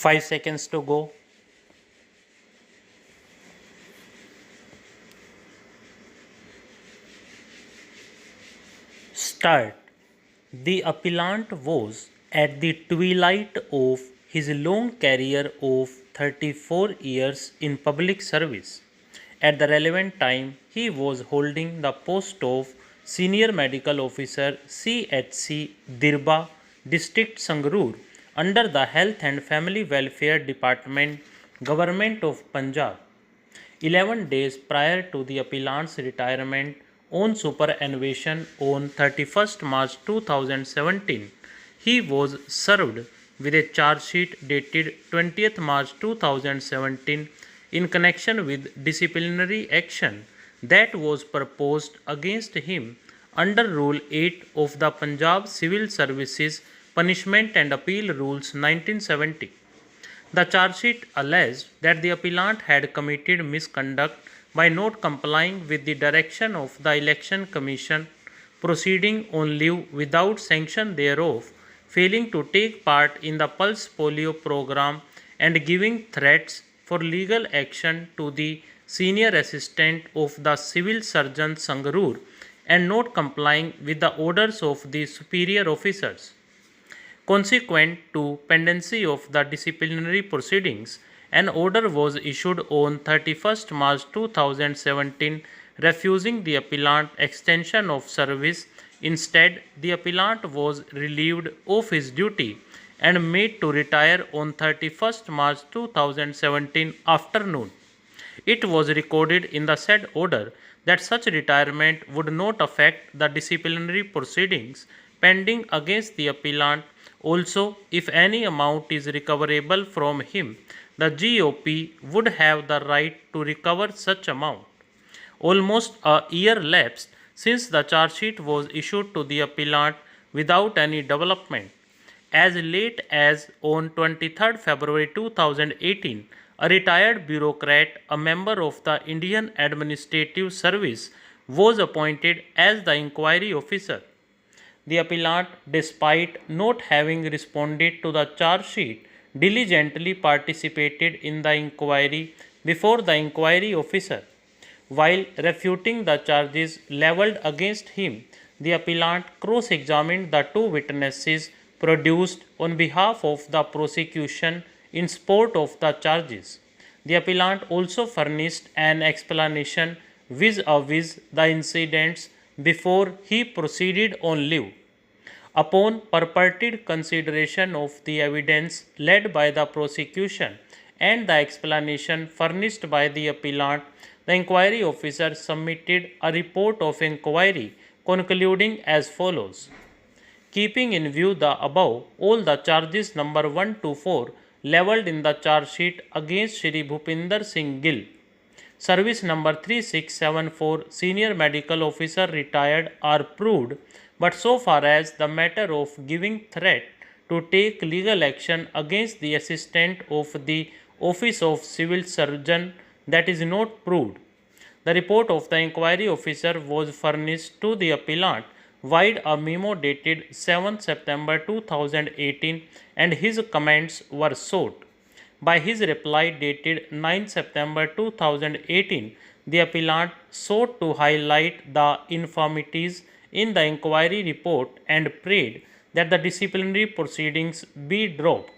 5 seconds to go. Start. The appellant was at the twilight of his long career of 34 years in public service. At the relevant time, he was holding the post of Senior Medical Officer CHC Dirba, District Sangrur, under the Health and Family Welfare Department, Government of Punjab. 11 days prior to the appellant's retirement on superannuation on 31st March 2017, he was served with a charge sheet dated 20th March 2017 in connection with disciplinary action that was proposed against him under Rule 8 of the Punjab Civil Services Punishment and Appeal Rules 1970. The charge sheet alleged that the appellant had committed misconduct by not complying with the direction of the Election Commission, proceeding on leave without sanction thereof, failing to take part in the Pulse Polio program, and giving threats for legal action to the senior assistant of the civil surgeon Sangrur, and not complying with the orders of the superior officers. Consequent to pendency of the disciplinary proceedings, an order was issued on 31st March 2017 refusing the appellant extension of service. Instead, the appellant was relieved of his duty and made to retire on 31st March 2017 afternoon. It was recorded in the said order that such retirement would not affect the disciplinary proceedings pending against the appellant. Also, if any amount is recoverable from him, the GOP would have the right to recover such amount. Almost a year lapsed since the charge sheet was issued to the appellant without any development. As late as on 23rd February 2018, a retired bureaucrat, a member of the Indian Administrative Service, was appointed as the inquiry officer. The appellant, despite not having responded to the charge sheet, diligently participated in the inquiry before the inquiry officer. While refuting the charges levelled against him, the appellant cross-examined the two witnesses produced on behalf of the prosecution in support of the charges. The appellant also furnished an explanation vis-a-vis the incidents before he proceeded on leave. Upon purported consideration of the evidence led by the prosecution and the explanation furnished by the appellant, the inquiry officer submitted a report of inquiry concluding as follows. Keeping in view the above, all the charges number 1 to 4 levelled in the charge sheet against Shri Bhupinder Singh Gill, service number 3674, senior medical officer retired, are proved, but so far as the matter of giving threat to take legal action against the assistant of the office of civil surgeon, that is not proved. The report of the inquiry officer was furnished to the appellant via a memo dated 7 September 2018 and his comments were sought. By his reply dated 9 September 2018, the appellant sought to highlight the infirmities in the inquiry report and prayed that the disciplinary proceedings be dropped.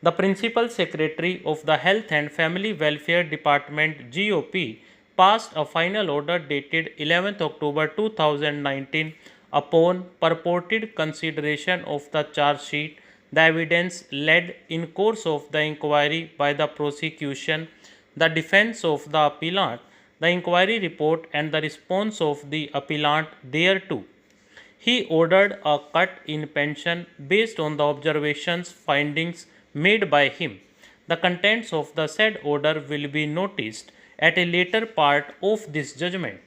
The Principal Secretary of the Health and Family Welfare Department GOP passed a final order dated 11th October 2019 upon purported consideration of the charge sheet, the evidence led in course of the inquiry by the prosecution, the defense of the appellant, the inquiry report and the response of the appellant thereto. He ordered a cut in pension based on the observations findings made by him. The contents of the said order will be noticed at a later part of this judgment.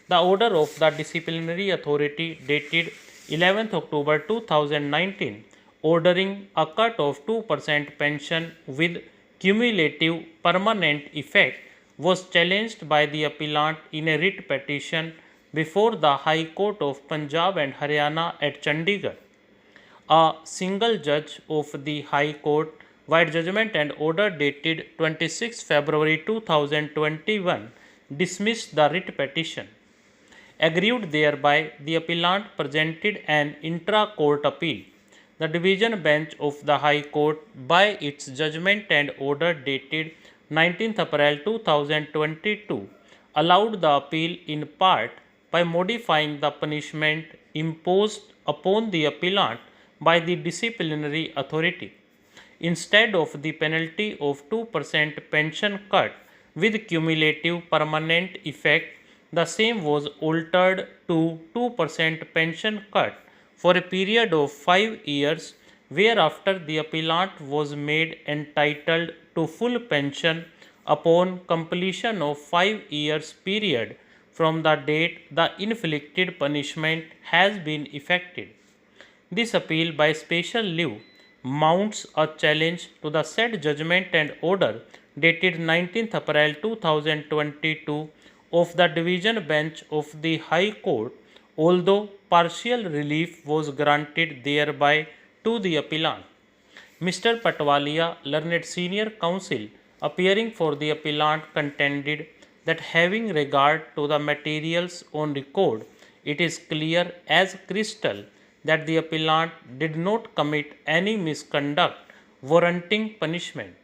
The order of the disciplinary authority dated 11th October 2019 ordering a cut of 2% pension with cumulative permanent effect was challenged by the appellant in a writ petition before the High Court of Punjab and Haryana at Chandigarh. A single judge of the High Court while judgment and order dated 26 February 2021 dismissed the writ petition. Aggrieved thereby, the appellant presented an intra-court appeal. The division bench of the High Court, by its judgment and order dated 19 April 2022, allowed the appeal in part by modifying the punishment imposed upon the appellant by the disciplinary authority. Instead of the penalty of 2% pension cut with cumulative permanent effect, the same was altered to 2% pension cut for a period of 5 years, whereafter the appellant was made entitled to full pension upon completion of 5 years period from the date the inflicted punishment has been effected. This appeal by special leave mounts a challenge to the said judgment and order dated 19 April 2022 of the division bench of the High Court, although partial relief was granted thereby to the appellant. Mr. Patwalia, learned senior counsel, appearing for the appellant, contended that having regard to the materials on record, it is clear as crystal that the appellant did not commit any misconduct warranting punishment.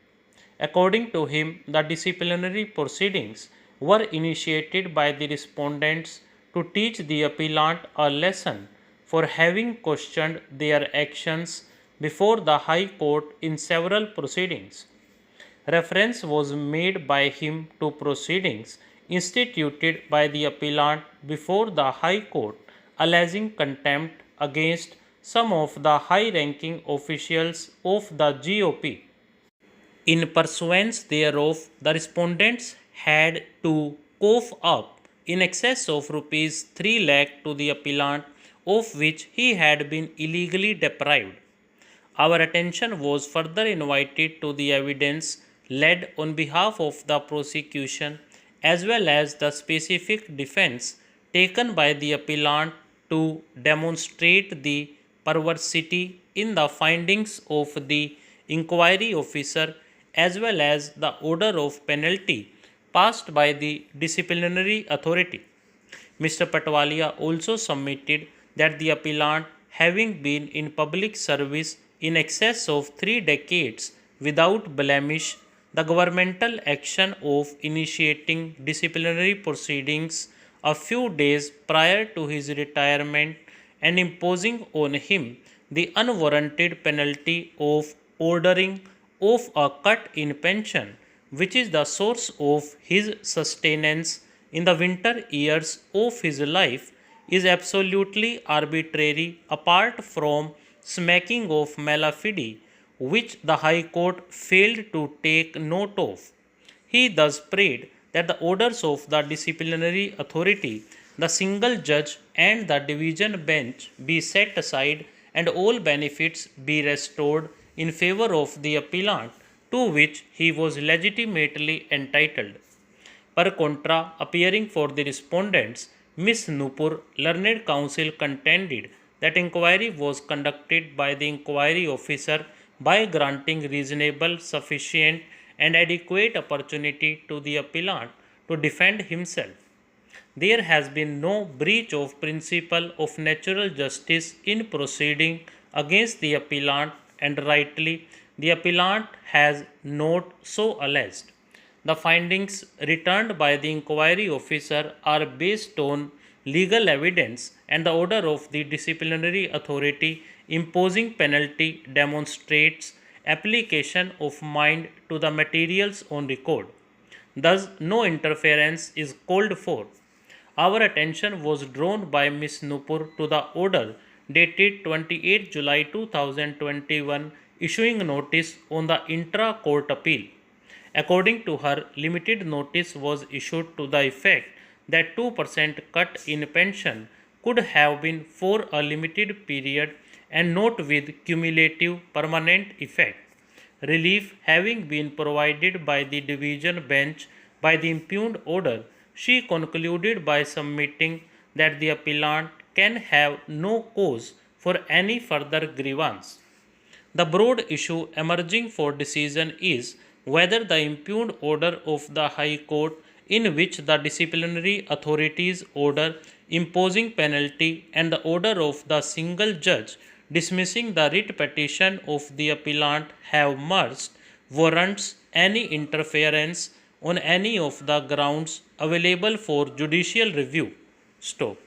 According to him, the disciplinary proceedings were initiated by the respondents to teach the appellant a lesson for having questioned their actions before the High Court in several proceedings. Reference was made by him to proceedings instituted by the appellant before the High Court alleging contempt against some of the high-ranking officials of the GOP. In pursuance thereof, the respondents had to cough up in excess of rupees 3 lakh to the appellant, of which he had been illegally deprived. Our attention was further invited to the evidence led on behalf of the prosecution as well as the specific defense taken by the appellant to demonstrate the perversity in the findings of the inquiry officer as well as the order of penalty passed by the disciplinary authority. Mr. Patwalia also submitted that the appellant, having been in public service in excess of 3 decades without blemish, the governmental action of initiating disciplinary proceedings a few days prior to his retirement and imposing on him the unwarranted penalty of ordering of a cut in pension, which is the source of his sustenance in the winter years of his life, is absolutely arbitrary apart from smacking of malafide, which the High Court failed to take note of. He thus prayed that the orders of the disciplinary authority, the single judge and the division bench be set aside and all benefits be restored in favor of the appellant to which he was legitimately entitled. Per contra, appearing for the respondents, Miss Nupur, learned counsel, contended that inquiry was conducted by the inquiry officer by granting reasonable, sufficient and adequate opportunity to the appellant to defend himself. There has been no breach of principle of natural justice in proceeding against the appellant, and rightly the appellant has not so alleged. The findings returned by the inquiry officer are based on legal evidence, and the order of the disciplinary authority imposing penalty demonstrates application of mind to the materials on record. Thus, no interference is called for. Our attention was drawn by Ms. Nupur to the order dated 28 July 2021 issuing notice on the intra-court appeal. According to her, limited notice was issued to the effect that 2% cut in pension could have been for a limited period and not with cumulative permanent effect. Relief having been provided by the division bench by the impugned order, she concluded by submitting that the appellant can have no cause for any further grievance. The broad issue emerging for decision is whether the impugned order of the High Court, in which the disciplinary authorities order imposing penalty and the order of the single judge dismissing the writ petition of the appellant have merged, warrants any interference on any of the grounds available for judicial review. Stop.